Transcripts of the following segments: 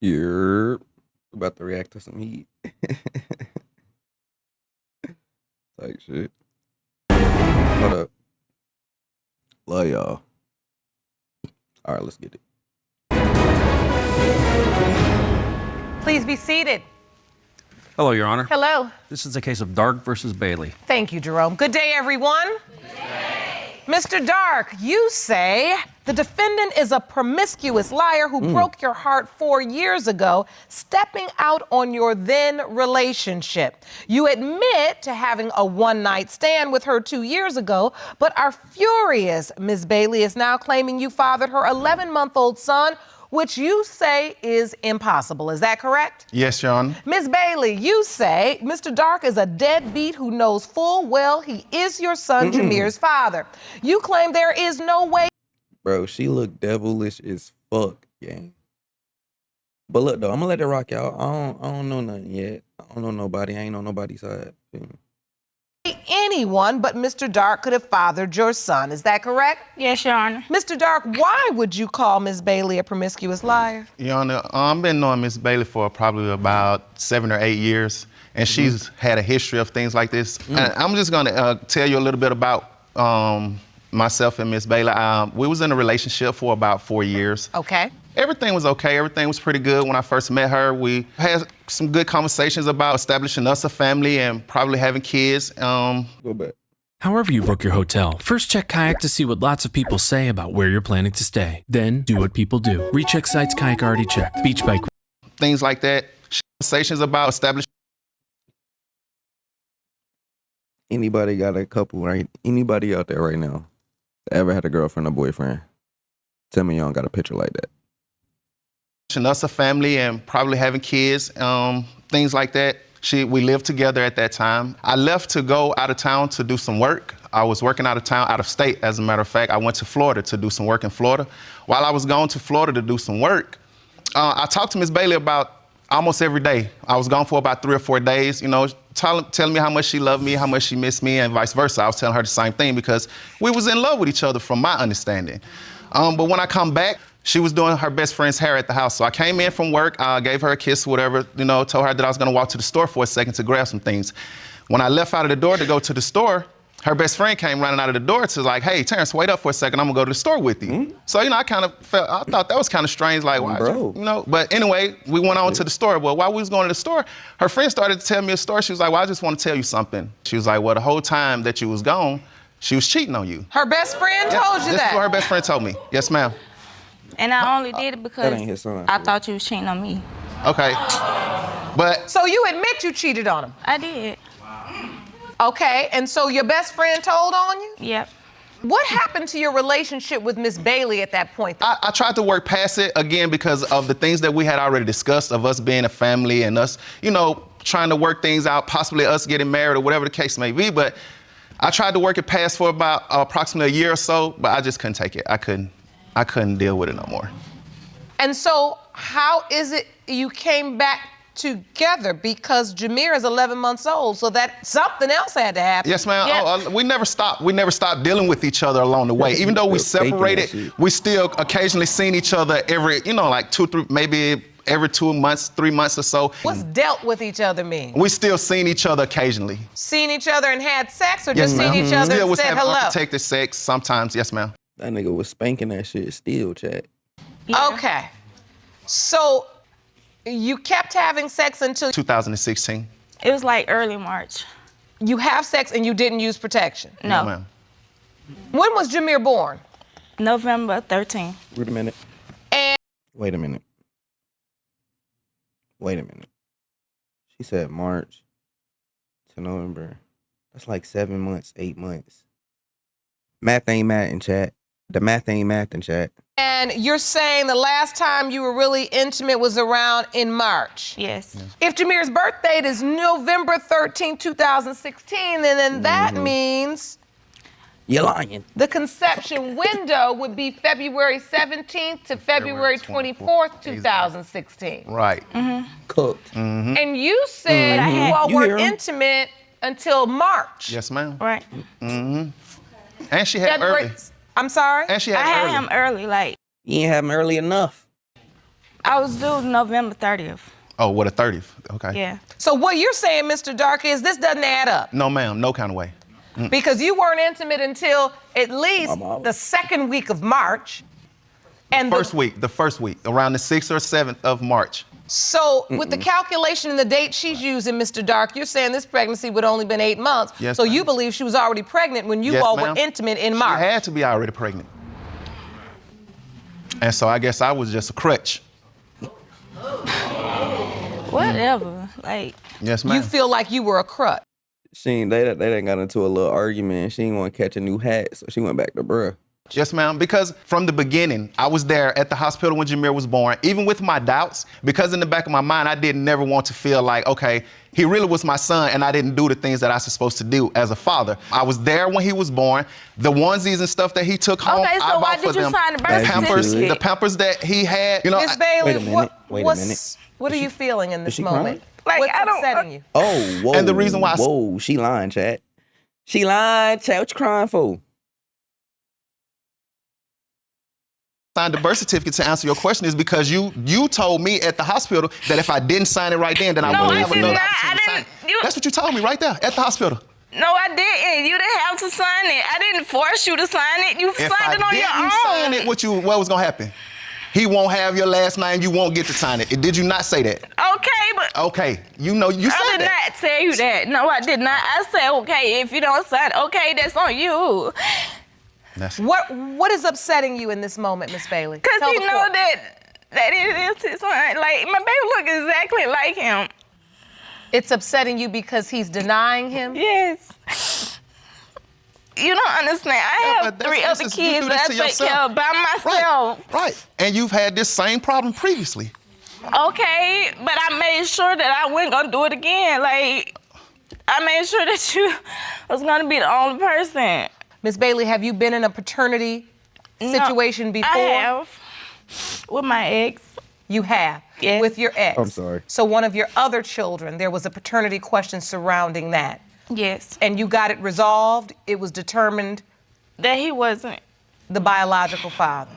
You're about to react to some heat. Like shit. Hold up. Love y'all. All right, let's get it. Please be seated. Hello, Your Honor. Hello. This is a case of Dark versus Bailey. Thank you, Jerome. Good day, everyone. Mr. Dark, you say the defendant is a promiscuous liar who broke your heart 4 years ago, stepping out on your then relationship. You admit to having a one-night stand with her 2 years ago, but are furious Ms. Bailey is now claiming you fathered her 11-month-old son, which you say is impossible. Is that correct? Yes, Your Honor. Ms. Bailey, you say Mr. Dark is a deadbeat who knows full well he is your son Jameer's father. You claim there is no way. Bro, she look devilish as fuck, gang. But look though, I'm gonna let it rock y'all. I don't know nothing yet. I don't know nobody. I ain't on nobody's side. Feel me? Anyone but Mr. Dark could have fathered your son. Is that correct? Yes, Your Honor. Mr. Dark, why would you call Ms. Bailey a promiscuous liar? Your Honor, I've been knowing Miss Bailey for probably about 7 or 8 years, and she's had a history of things like this. And I'm just gonna tell you a little bit about myself and Miss Bailey. We was in a relationship for about 4 years. Okay. Everything was okay. Everything was pretty good when I first met her. We had some good conversations about establishing us a family and probably having kids. Go back. However you book your hotel, first check Kayak to see what lots of people say about where you're planning to stay. Then do what people do. Recheck sites Kayak already checked. Beach bike. Things like that. Conversations about establishing. Anybody got a couple, right? Anybody out there right now that ever had a girlfriend or boyfriend? Tell me you don't got a picture like that. Us a family and probably having kids, things like that. We lived together at that time. I left to go out of town to do some work. I was working out of town, out of state, as a matter of fact. I went to Florida to do some work in Florida. While I was going to Florida to do some work, I talked to Miss Bailey about almost every day. I was gone for about 3 or 4 days, you know, telling me how much she loved me, how much she missed me, and vice versa. I was telling her the same thing because we was in love with each other from my understanding. But when I come back, she was doing her best friend's hair at the house. So I came in from work, gave her a kiss, whatever, you know, told her that I was gonna walk to the store for a second to grab some things. When I left out of the door to go to the store, her best friend came running out of the door to like, hey, Terrence, wait up for a second, I'm gonna go to the store with you. So, you know, I thought that was kind of strange, like, why, Bro. you know? But anyway, we went on to the store. Well, while we was going to the store, her friend started to tell me a story. She was like, well, I just want to tell you something. She was like, well, the whole time that you was gone, she was cheating on you. Her best friend told you This that? is what her best friend told me. Yes, ma'am. And I only did it because ain't his son. I thought you was cheating on me. Okay. But So you admit you cheated on him? I did. Okay, and so your best friend told on you? Yep. What happened to your relationship with Miss Bailey at that point? I tried to work past it, again, because of the things that we had already discussed of us being a family and us, you know, trying to work things out, possibly us getting married or whatever the case may be. But I tried to work it past for about approximately a year or so, but I just couldn't take it. I couldn't deal with it no more. And so how is it you came back together? Because Jameer is 11 months old, so that something else had to happen. Yes, ma'am. Yeah. We never stopped. We never stopped dealing with each other along the way. Even though we Faking that separated, shit. we still occasionally seen each other every, you know, like 2, 3, maybe every 2 months, 3 months or so. What's dealt with each other mean? We still seen each other occasionally. Seen each other and had sex, or Yes, just ma'am. seen each other Still and was said having hello? unprotected sex sometimes. Yes, ma'am. That nigga was spanking that shit still, chat. Yeah. Okay. So you kept having sex until 2016. It was like early March. you have sex and you didn't use protection. No. ma'am. When was Jameer born? November 13th. Wait a minute. And Wait a minute. Wait a minute. She said March to November. That's like 7 months, 8 months. Math ain't math in chat. The math ain't math in chat. and you're saying the last time you were really intimate was around in March. Yes. If Jameer's birth date is November 13, 2016, then that means You're lying. the conception window would be February 17th to February 24th, 2016. Right. Cooked. And you said Mhm. you all You weren't hear him? intimate until March. Yes, ma'am. Right. And she had February. early. I'm sorry? And she I had had early. him early, like, You ain't have him early enough. I was due November 30th. Oh, what, a 30th? Okay. Yeah. So what you're saying, Mr. Dark, is this doesn't add up. No, ma'am, no kind of way. Because you weren't intimate until at least the second week of March. And The first week, around the 6th or 7th of March. So with the calculation and the date she's using, Mr. Dark, you're saying this pregnancy would only been 8 months. Yes, so ma'am. you believe she was already pregnant when you Yes, all were ma'am. intimate in She March. had to be already pregnant. And so I guess I was just a crutch. Whatever. Like, Yes, ma'am. You feel like you were a crutch. They done got into a little argument. She didn't want to catch a new hat, so she went back to bruh. Yes, ma'am. Because from the beginning, I was there at the hospital when Jameer was born, even with my doubts, because in the back of my mind, I didn't never want to feel like, okay, he really was my son and I didn't do the things that I was supposed to do as a father. I was there when he was born. The onesies and stuff that he took home, okay, so I why bought for did you them. sign the birth Pampers, certificate? The Pampers that he had, you know. Miss Bailey, Wait a minute, wait a minute. What are you feeling in this she moment? Like, What's I don't- upsetting you? Oh, whoa. And the reason why Whoa, she lying, chat. She lying, chat. What you crying for? Signed the birth certificate to answer your question is because you told me at the hospital that if I didn't sign it right then I No, wouldn't I have did another not. opportunity to I sign it. didn't- you- That's what you told me right there at the hospital. No, I didn't. You didn't have to sign it. I didn't force you to sign it. You If signed I it on your didn't sign own. it, what was gonna happen? He won't have your last name. You won't get to sign it. Did you not say that? Okay, but Okay, you know you said I did that. not tell you that. No, I did not. I said, okay, if you don't sign it, okay, that's on you. That's- What is upsetting you in this moment, Miss Bailey? Because Tell he the know court. that it is his son. Like, my baby look exactly like him. It's upsetting you because he's denying him? Yes. You don't understand. I Yeah, have but that's- 3 this other is- you kids do this that I to take yourself. care of by myself. Right. And you've had this same problem previously. Okay, but I made sure that I wasn't gonna do it again. Like, I made sure that you was gonna be the only person. Miss Bailey, have you been in a paternity situation before? I have. With my ex. You have? Yes. With your ex? I'm sorry. So one of your other children, there was a paternity question surrounding that. Yes. And you got it resolved? It was determined That he wasn't. the biological father.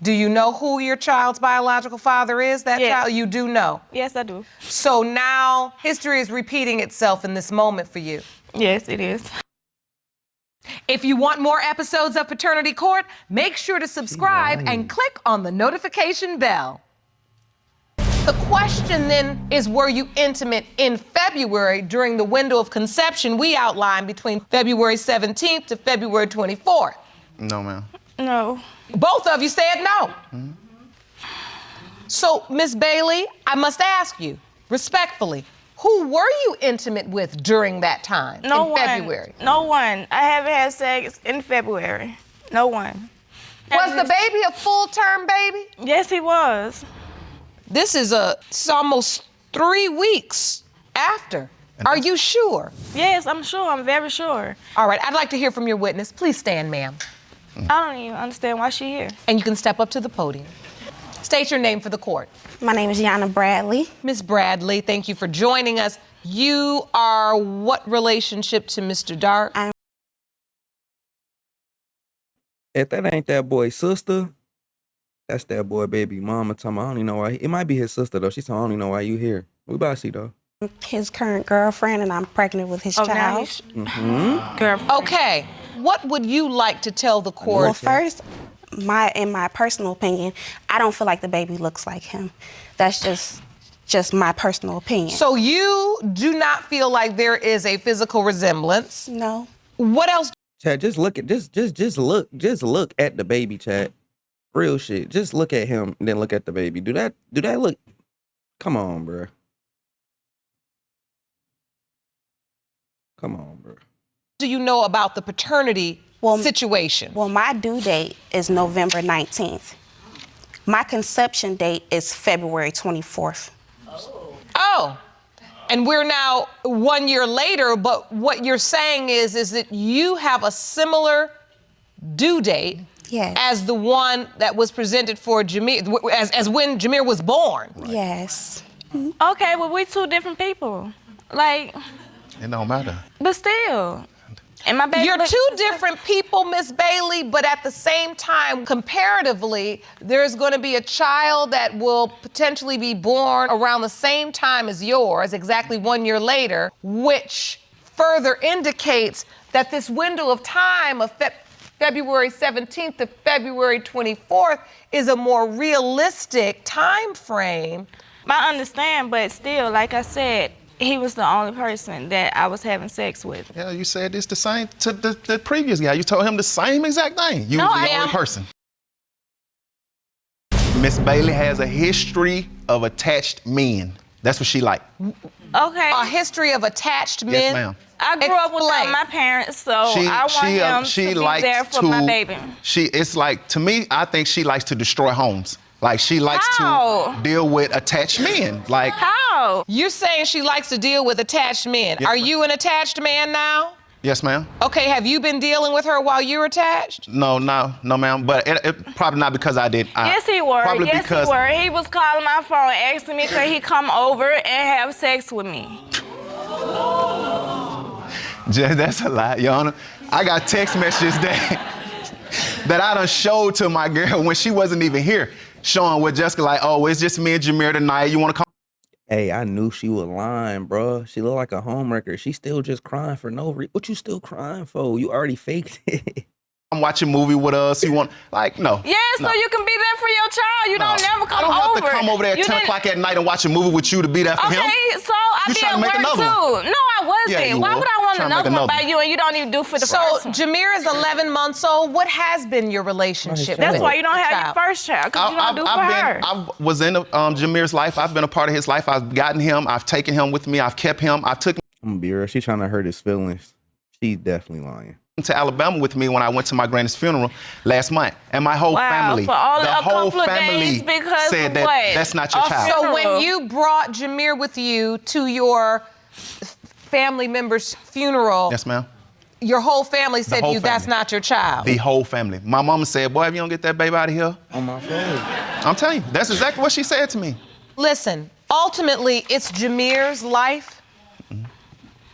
Do you know who your child's biological father is? That Yes. child? You do know. Yes, I do. So now history is repeating itself in this moment for you. Yes, it is. If you want more episodes of Paternity Court, make sure to subscribe and click on the notification bell. The question then is, were you intimate in February during the window of conception we outlined between February 17th to February 24th? No, ma'am. No. Both of you said no. So, Miss Bailey, I must ask you, respectfully, who were you intimate with during that time No in one. February? No one. I haven't had sex in February. No one. Was the baby a full-term baby? Yes, he was. This is it's almost 3 weeks after. Are you sure? Yes, I'm sure. I'm very sure. All right, I'd like to hear from your witness. Please stand, ma'am. I don't even understand why she here. And you can step up to the podium. State your name for the court. My name is Yana Bradley. Miss Bradley, thank you for joining us. You are what relationship to Mr. Dark? If that ain't that boy's sister, that's that boy baby mama. Talking, I don't even know why. It might be his sister though. She told, I don't even know why you here. We about to see though. His current girlfriend, and I'm pregnant with his Oh, now child. he's girlfriend. Okay, what would you like to tell the court? Well, first, in my personal opinion, I don't feel like the baby looks like him. That's just my personal opinion. So you do not feel like there is a physical resemblance. No. What else? Chad, just look at just look at the baby, Chad. Real shit. Just look at him and then look at the baby. Do that look? Come on, bro. Come on, bro. Do you know about the paternity situation? Well, my due date is November 19th. My conception date is February 24th. Oh, and we're now 1 year later, but what you're saying is that you have a similar due date Yes. as the one that was presented for Jameer, as when Jameer was born. Yes. Okay, well, we 2 different people. Like, It don't matter. but still. And my baby You're looks- two different people, Miss Bailey, but at the same time, comparatively, there's going to be a child that will potentially be born around the same time as yours, exactly 1 year later, which further indicates that this window of time of February 17th to February 24th is a more realistic time frame. I understand, but still, like I said, he was the only person that I was having sex with. Yeah, you said this the same to the previous guy. You told him the same exact thing. You No, was the I only am. person. Miss Bailey has a history of attached men. That's what she like. Okay. A history of attached men. Yes, ma'am. I grew up without Explain. my parents, so I want him to be likes there for my baby. It's like, to me, I think she likes to destroy homes. Like, she likes How? to deal with attached men. Like, How? You're saying she likes to deal with attached men. Yes, Are ma'am. you an attached man now? yes, ma'am. Okay, have you been dealing with her while you're attached? No, ma'am. But it probably not because I did. Yes, he were. Probably Yes, because he were. He was calling my phone, asking me could he come over and have sex with me. Judge, that's a lie, Your Honor. I got text messages that I done showed to my girl when she wasn't even here, showing with Jessica like, oh, it's just me and Jameer tonight. You want to come? Hey, I knew she was lying, bro. She looked like a homewrecker. She still just crying for no reason. What you still crying for? You already faked it. Come watch a movie with us. You want, like, no. Yeah, so no. you can be there for your child. You don't never come I don't have over. to come over there at You 10 didn't- o'clock at night and watch a movie with you to be there for him. Okay, so I You be trying at to make work another too. one. No, I wasn't. Yeah, you Why were. would I want Trying to make another one by another you and you don't even do for the So first one? Jameer is 11 months old. What has been your relationship? That's That's with why you don't the have child? your first child, because you don't do for her. I was in Jameer's life. I've been a part of his life. I've gotten him. I've taken him with me. I've kept him. I took I'm gonna be real. She trying to hurt his feelings. She's definitely lying. him to Alabama with me when I went to my granny's funeral last month. And my whole Wow, family, for all the a whole couple of family days because said of that what? that's not your A child. So funeral. when you brought Jameer with you to your family member's funeral, Yes, ma'am. your whole family said to whole you, that's family. not your child. The whole family. My mama said, boy, if you don't get that baby out of here, On my phone. I'm telling you, that's exactly what she said to me. Listen, ultimately, it's Jameer's life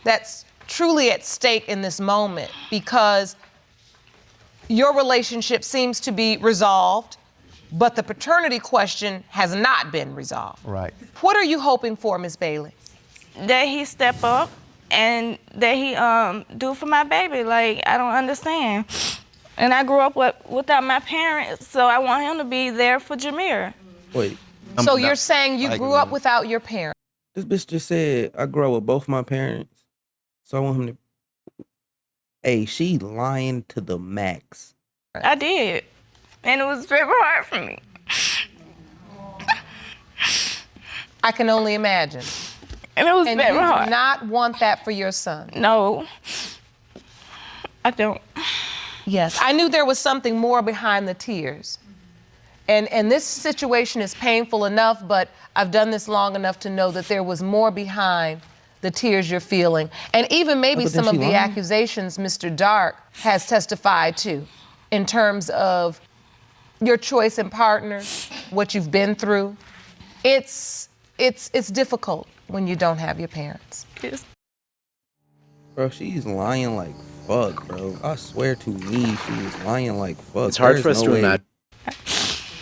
that's truly at stake in this moment because your relationship seems to be resolved, but the paternity question has not been resolved. Right. What are you hoping for, Ms. Bailey? That he step up and that he do for my baby. Like, I don't understand. And I grew up without my parents, so I want him to be there for Jameer. Wait, So you're saying you grew up without your parents? this bitch just said I grew up with both my parents. So I want him to. Hey, she lying to the max. I did. And it was very hard for me. I can only imagine. And it was And you very do hard. not want that for your son. No, I don't. Yes, I knew there was something more behind the tears. And this situation is painful enough, but I've done this long enough to know that there was more behind the tears you're feeling. And even maybe But then some of she the lying. accusations Mr. Dark has testified to in terms of your choice in partners, what you've been through. It's difficult when you don't have your parents. It's- Bro, she's lying like fuck, bro. I swear to me, she was lying like fuck. It's hard There's for us no to way. imagine.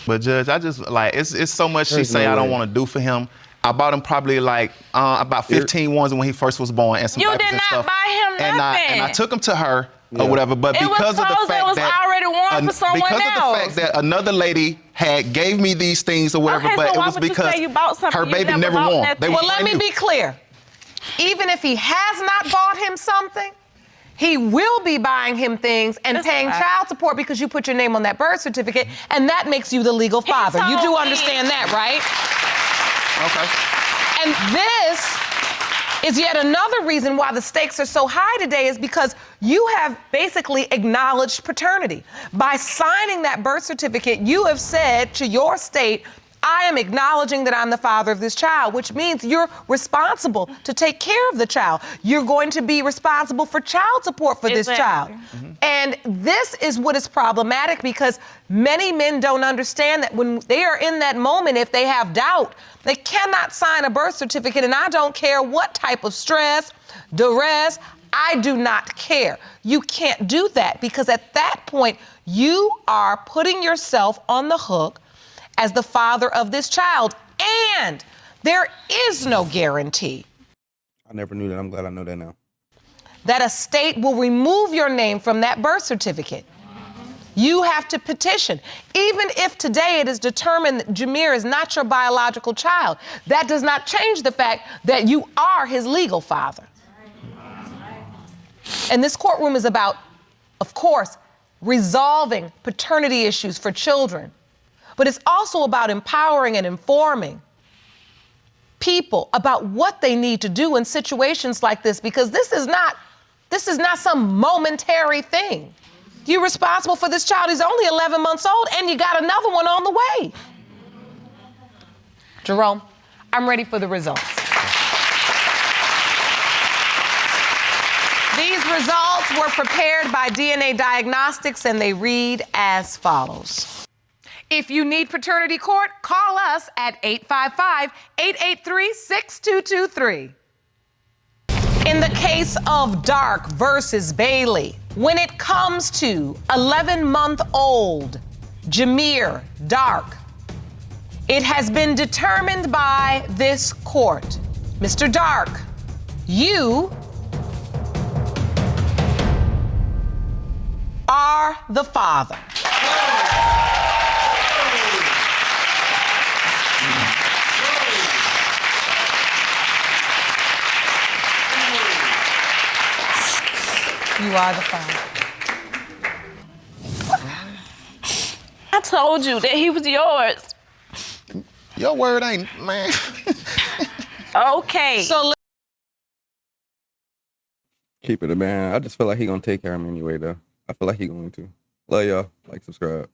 But Judge, I just like it's so much she There's say no I don't way. want to do for him. I bought him probably like about 15 ones when he first was born and some You diapers did and not stuff. buy him and I nothing. took him to her Yeah. or whatever. But It was because of the clothes fact that was already worn for someone because of the else. fact that another lady had gave me these things or whatever, Okay, but so it why was would you because say you bought something her you baby never never bought won. that They thing? were Well, let me brand be new. clear. Even if he has not bought him something, he will be buying him things and That's paying right. child support because you put your name on that birth certificate, and that makes you the legal father. You told do me- understand that, right? Okay. And this is yet another reason why the stakes are so high today is because you have basically acknowledged paternity. By signing that birth certificate, you have said to your state, I am acknowledging that I'm the father of this child, which means you're responsible to take care of the child. You're going to be responsible for child support for this child. Exactly. And this is what is problematic because many men don't understand that when they are in that moment, if they have doubt, they cannot sign a birth certificate. And I don't care what type of stress, duress, I do not care. You can't do that because at that point, you are putting yourself on the hook as the father of this child. And there is no guarantee. I never knew that. I'm glad I know that now. That a state will remove your name from that birth certificate. You have to petition. Even if today it is determined that Jameer is not your biological child, that does not change the fact that you are his legal father. And this courtroom is about, of course, resolving paternity issues for children. But it's also about empowering and informing people about what they need to do in situations like this, because this is not some momentary thing. You're responsible for this child. He's only 11 months old, and you got another one on the way. Jerome, I'm ready for the results. These results were prepared by DNA Diagnostics, and they read as follows. If you need paternity court, call us at 855-883-6223. In the case of Dark versus Bailey, when it comes to 11-month-old Jameer Dark, it has been determined by this court. Mr. Dark, you are the father. You are the father. I told you that he was yours. Your word ain't, man. Okay. So Keep it a man. I just feel like he gonna take care of him anyway, though. I feel like he going to. Love y'all. Like, subscribe.